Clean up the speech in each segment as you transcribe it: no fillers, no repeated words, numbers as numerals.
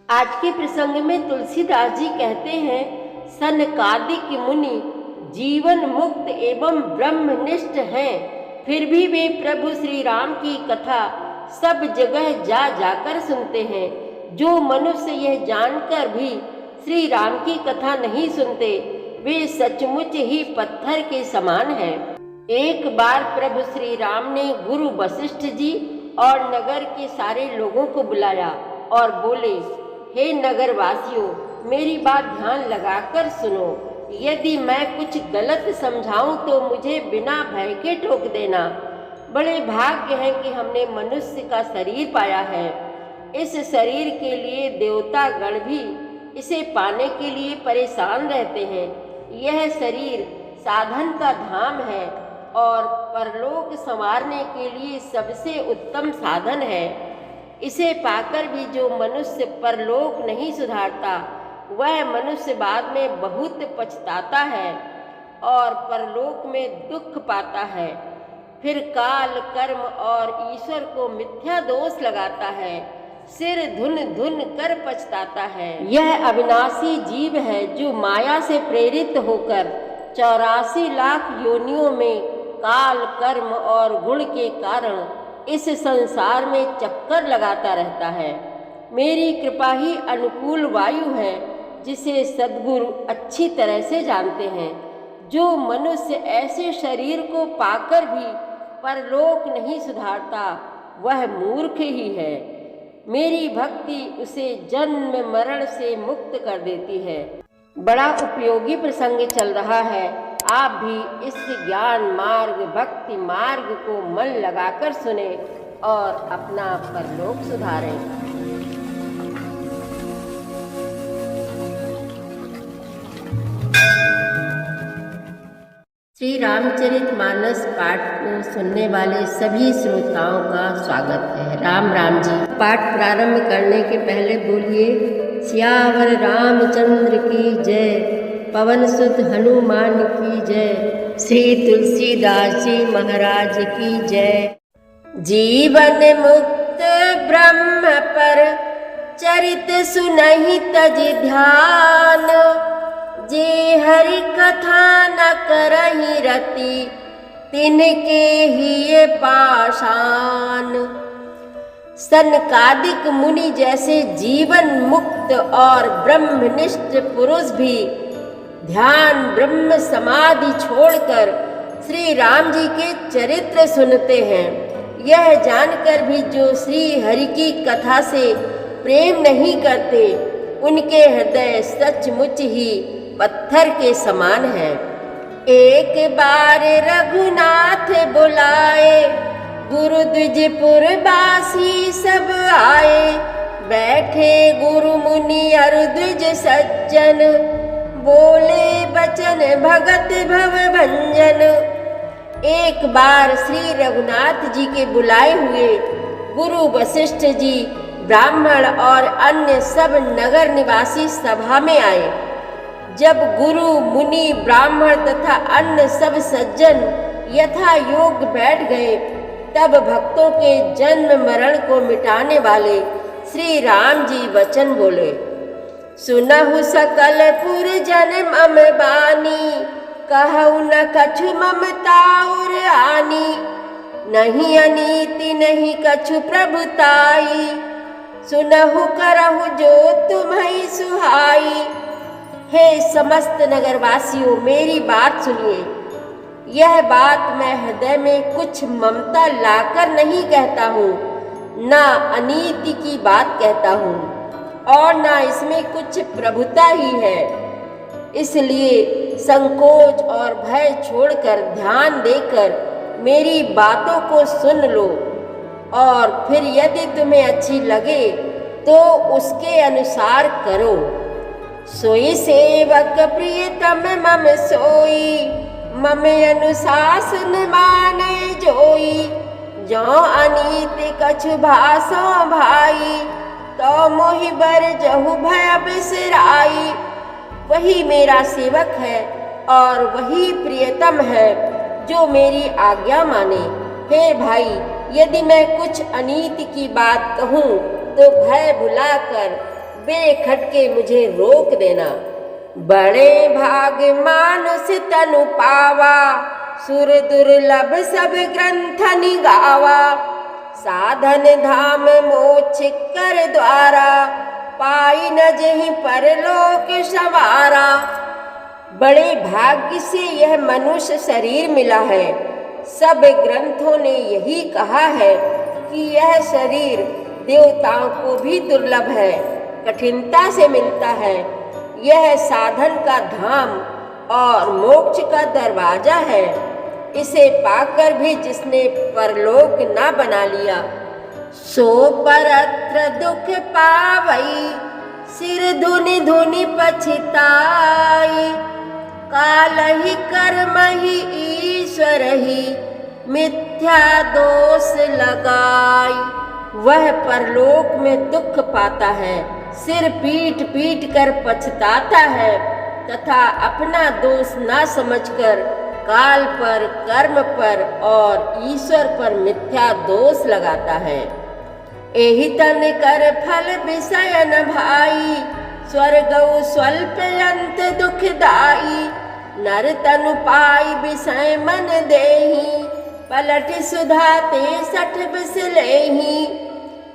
आज के प्रसंग में तुलसीदास जी कहते हैं, सनकादिक मुनि जीवन मुक्त एवं ब्रह्मनिष्ठ हैं, फिर भी वे प्रभु श्री राम की कथा सब जगह जा जाकर सुनते हैं। जो मनुष्य यह जानकर भी श्री राम की कथा नहीं सुनते, वे सचमुच ही पत्थर के समान हैं। एक बार प्रभु श्री राम ने गुरु वशिष्ठ जी और नगर के सारे लोगों को बुलाया और बोले, हे नगर वासियों, मेरी बात ध्यान लगाकर सुनो। यदि मैं कुछ गलत समझाऊं तो मुझे बिना भय के टोक देना। बड़े भाग्य है कि हमने मनुष्य का शरीर पाया है। इस शरीर के लिए देवता गण भी इसे पाने के लिए परेशान रहते हैं। यह शरीर साधन का धाम है और परलोक संवारने के लिए सबसे उत्तम साधन है। इसे पाकर भी जो मनुष्य परलोक नहीं सुधारता, वह मनुष्य बाद में बहुत पछताता है और परलोक में दुख पाता है। फिर काल, कर्म और ईश्वर को मिथ्या दोष लगाता है, सिर धुन धुन कर पछताता है। यह अविनाशी जीव है जो माया से प्रेरित होकर 84 लाख योनियों में काल, कर्म और गुण के कारण इस संसार में चक्कर लगाता रहता है। मेरी कृपा ही अनुकूल वायु है, जिसे सद्गुरु अच्छी तरह से जानते हैं। जो मनुष्य ऐसे शरीर को पाकर भी परलोक नहीं सुधारता, वह मूर्ख ही है। मेरी भक्ति उसे जन्म मरण से मुक्त कर देती है। बड़ा उपयोगी प्रसंग चल रहा है। आप भी इस ज्ञान मार्ग, भक्ति मार्ग को मन लगाकर सुने और अपना परलोक सुधारें। श्री रामचरितमानस पाठ को सुनने वाले सभी श्रोताओं का स्वागत है। राम राम जी। पाठ प्रारंभ करने के पहले बोलिए, सियावर रामचंद्र की जय, पवन सुत हनुमान की जय, श्री तुलसीदास जी महाराज की जय। जीवन मुक्त ब्रह्म पर चरित सुनहि तज ध्यान, जे हरि कथा न करहि रति, तिनके हिये पाषाण। सनकादिक मुनि जैसे जीवन मुक्त और ब्रह्मनिष्ठ पुरुष भी ध्यान, ब्रह्म समाधि छोड़कर श्री राम जी के चरित्र सुनते हैं। यह जानकर भी जो श्री हरि की कथा से प्रेम नहीं करते, उनके हृदय सचमुच ही पत्थर के समान है। एक बार रघुनाथ बुलाए, गुरु द्विजपुर बासी सब आए। बैठे गुरु मुनि अरु द्विज सज्जन, बोले बचन भगत भव भंजन। एक बार श्री रघुनाथ जी के बुलाए हुए गुरु वशिष्ठ जी, ब्राह्मण और अन्य सब नगर निवासी सभा में आए। जब गुरु, मुनि, ब्राह्मण तथा अन्य सब सज्जन यथा योग बैठ गए, तब भक्तों के जन्म मरण को मिटाने वाले श्री राम जी वचन बोले। सुनहु सकल पुर जन मम बानी, कहु न कछु ममता उर आनी। नहीं अनीति नहीं कछु प्रभुताई, सुनहु करहु जो तुम्हि सुहाई। हे समस्त नगरवासियों, मेरी बात सुनिए। यह बात मैं हृदय में कुछ ममता लाकर नहीं कहता हूँ, ना अनीति की बात कहता हूँ और ना इसमें कुछ प्रभुता ही है। इसलिए संकोच और भय छोड़कर ध्यान देकर मेरी बातों को सुन लो और फिर यदि तुम्हें अच्छी लगे तो उसके अनुसार करो। सोई सेवक प्रियतम मम सोई, मम अनुशासन माने जोई। जो अनीति कछु भासो भाई, तो मोहि बर जहु भय बिसराई। वही मेरा सेवक है और वही प्रियतम है जो मेरी आज्ञा माने। हे भाई, यदि मैं कुछ अनीति की बात कहूँ तो भय भुलाकर बेखटके मुझे रोक देना। बड़े भाग मानुष तनु पावा, सुर दुर्लभ सब ग्रंथ निगावा। साधन धाम मोक्ष कर द्वारा, पाई न जहीं परलोक सवारा। बड़े भाग्य से यह मनुष्य शरीर मिला है। सब ग्रंथों ने यही कहा है कि यह शरीर देवताओं को भी दुर्लभ है, कठिनता से मिलता है। यह साधन का धाम और मोक्ष का दरवाजा है। इसे पाकर भी जिसने परलोक ना बना लिया, सो परत्र दुख पावई, सिर धुनि धुनि पछताई। काल ही कर्म ही ईश्वर ही, मिथ्या दोष लगाई। वह परलोक में दुख पाता है, सिर पीट पीट कर पछताता है तथा अपना दोष ना समझकर काल पर, कर्म पर और ईश्वर पर मिथ्या दोष लगाता है। एहि तन कर फल विषय न भाई, स्वर्गौ स्वल्प अंत दुखदाई। नर तनु पाई विषय मन देही, पलट सुधा ते सठ बिसलेही।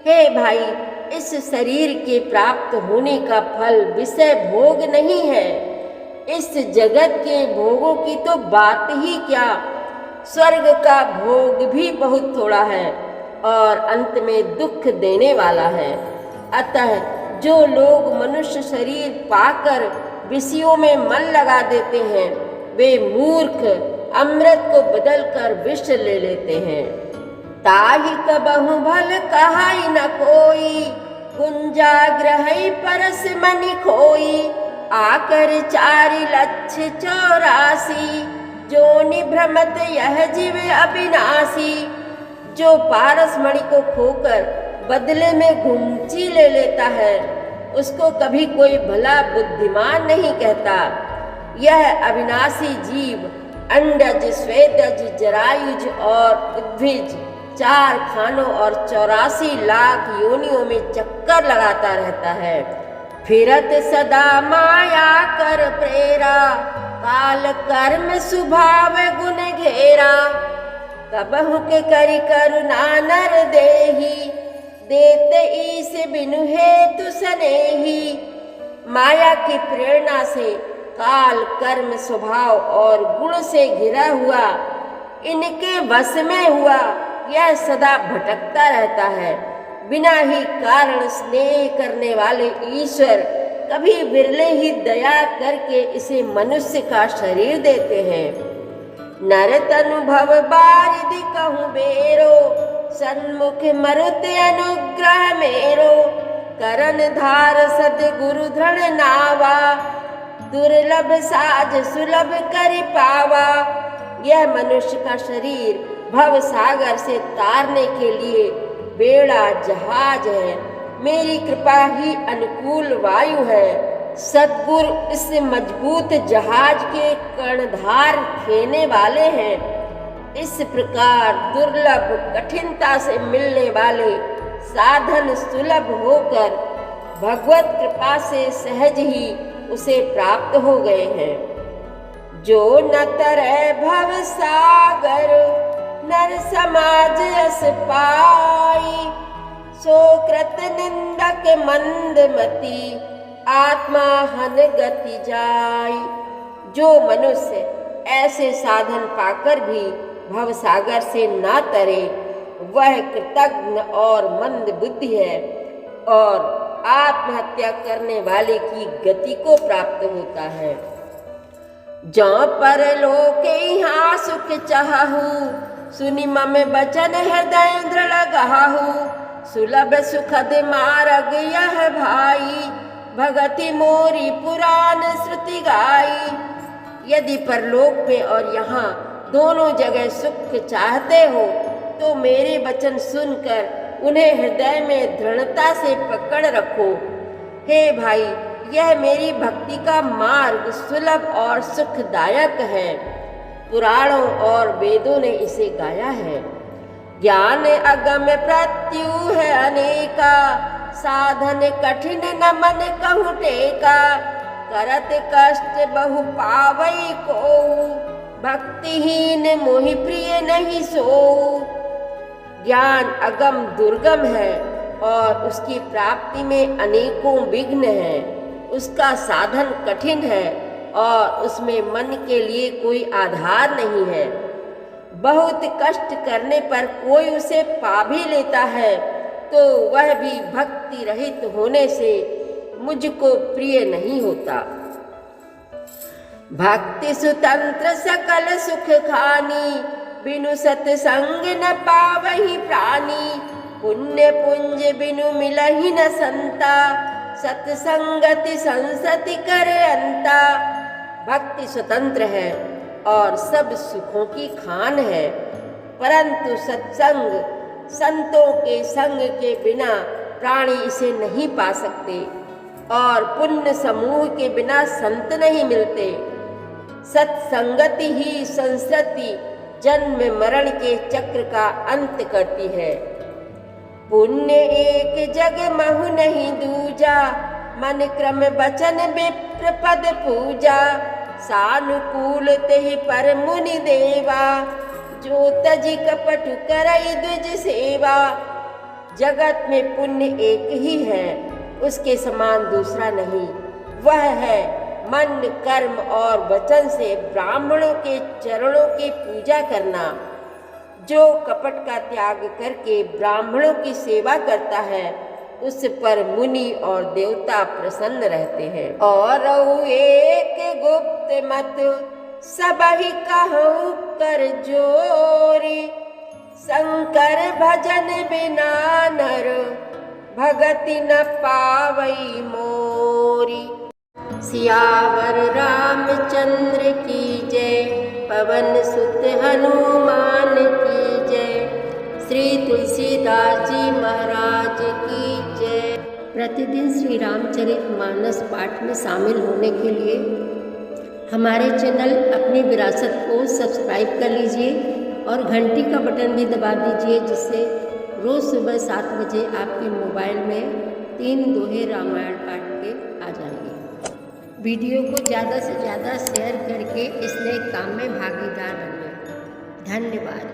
हे भाई, इस शरीर के प्राप्त होने का फल विषय भोग नहीं है। इस जगत के भोगों की तो बात ही क्या, स्वर्ग का भोग भी बहुत थोड़ा है और अंत में दुख देने वाला है। अतः जो लोग मनुष्य शरीर पाकर विषयों में मन लगा देते हैं, वे मूर्ख अमृत को बदलकर विष ले लेते हैं। ताहि कबहु भल कहाई न कोई, गुंजाग्रहै परस मनि खोई। आकर 4,84,000, जोनि भ्रमत यह जीव अविनाशी। जो पारस मणि को खोकर बदले में घुंची ले लेता है, उसको कभी कोई भला बुद्धिमान नहीं कहता। यह अविनाशी जीव अंडज, श्वेतज, जरायुज और उद्भिज 4 खानों और 84 लाख योनियों में चक्कर लगाता रहता है। फिरत सदा माया कर प्रेरा, काल कर्म स्वभाव गुण घेरा। कबहु के करि करुणा नर देही, देते ईस बिनु हेतु सनेही। माया की प्रेरणा से काल, कर्म, स्वभाव और गुण से घिरा हुआ, इनके वश में हुआ यह सदा भटकता रहता है। बिना ही कारण स्नेह करने वाले ईश्वर कभी विरले ही दया करके इसे मनुष्य का शरीर देते हैं। नर तनु भव बारिधि कहूँ बेरो, सन्मुख मरुत अनुग्रह मेरो। करन धार सद्गुरु दृढ़ नावा, दुर्लभ साज सुलभ करि पावा। यह मनुष्य का शरीर भव सागर से तारने के लिए बेड़ा जहाज है। मेरी कृपा ही अनुकूल वायु है। सद्गुरु इस मजबूत जहाज के कर्णधार खेने वाले हैं। इस प्रकार दुर्लभ, कठिनता से मिलने वाले साधन सुलभ होकर भगवत कृपा से सहज ही उसे प्राप्त हो गए हैं। जो न तरह भव सागर, नर समाज यस पाई। सो कृत निंदक मंदमती, आत्मा हन गति जाई। जो मनुष्य ऐसे साधन पाकर भी भवसागर से ना तरे, वह कृतघ्न और मंद बुद्धि है और आत्महत्या करने वाले की गति को प्राप्त होता है। जो परलोक यहाँ सुख चाहू, सुनि मम बचन हृदय दृढ़ गहाहू। सुलभ सुखद मार्ग यह भाई, भगति मोरी पुराण श्रुति गाई। यदि परलोक में और यहाँ दोनों जगह सुख चाहते हो तो मेरे वचन सुनकर उन्हें हृदय में दृढ़ता से पकड़ रखो। हे भाई, यह मेरी भक्ति का मार्ग सुलभ और सुखदायक है। पुराणों और वेदों ने इसे गाया है। ज्ञान अगम प्रत्यु है अनेका, साधन कठिन न मन कहु टेका, करत कष्ट बहु पावई को, भक्तिहीन मोहि प्रिय नहीं सोऊ। ज्ञान अगम दुर्गम है और उसकी प्राप्ति में अनेकों विघ्न हैं। उसका साधन कठिन है और उसमें मन के लिए कोई आधार नहीं है। बहुत कष्ट करने पर कोई उसे पा भी लेता है तो वह भी भक्ति रहित होने से मुझको प्रिय नहीं होता। भक्ति सुतंत्र सकल सुख खानी, बिनु सत्संग न पावहि प्राणी। पुण्य पुंज बिनु मिलहि न संता, सत्संगति संसति करे अंता। भक्ति स्वतंत्र है और सब सुखों की खान है, परंतु सत्संग संतों के संग के बिना प्राणी इसे नहीं पा सकते और पुण्य समूह के बिना संत नहीं मिलते। सत्संगति ही संसति जन्म मरण के चक्र का अंत करती है। पुण्य एक जग महु नहीं दूजा, मन क्रम वचन विप्र पद पूजा। सानुकूल तेहि पर मुनि देवा, जो तजि कपटु करई द्विज सेवा। जगत में पुण्य एक ही है, उसके समान दूसरा नहीं। वह है मन कर्म और वचन से ब्राह्मणों के चरणों की पूजा करना। जो कपट का त्याग करके ब्राह्मणों की सेवा करता है, उस पर मुनि और देवता प्रसन्न रहते हैं। और एक गुप्त मत सबहि कहूँ कर जोरी, शंकर भजन बिना नर भगति न पावई मोरी। सियावर रामचंद्र की जय, पवन सुत हनुमान की जय, श्री तुलसीदास जी महाराज की जय। प्रतिदिन श्री रामचरितमानस पाठ में शामिल होने के लिए हमारे चैनल अपनी विरासत को सब्सक्राइब कर लीजिए और घंटी का बटन भी दबा दीजिए, जिससे रोज़ सुबह 7 बजे आपके मोबाइल में 3 दोहे रामायण पाठ के आ जाएंगे। वीडियो को ज़्यादा से ज़्यादा शेयर करके इस नए काम में भागीदार बनिए। धन्यवाद।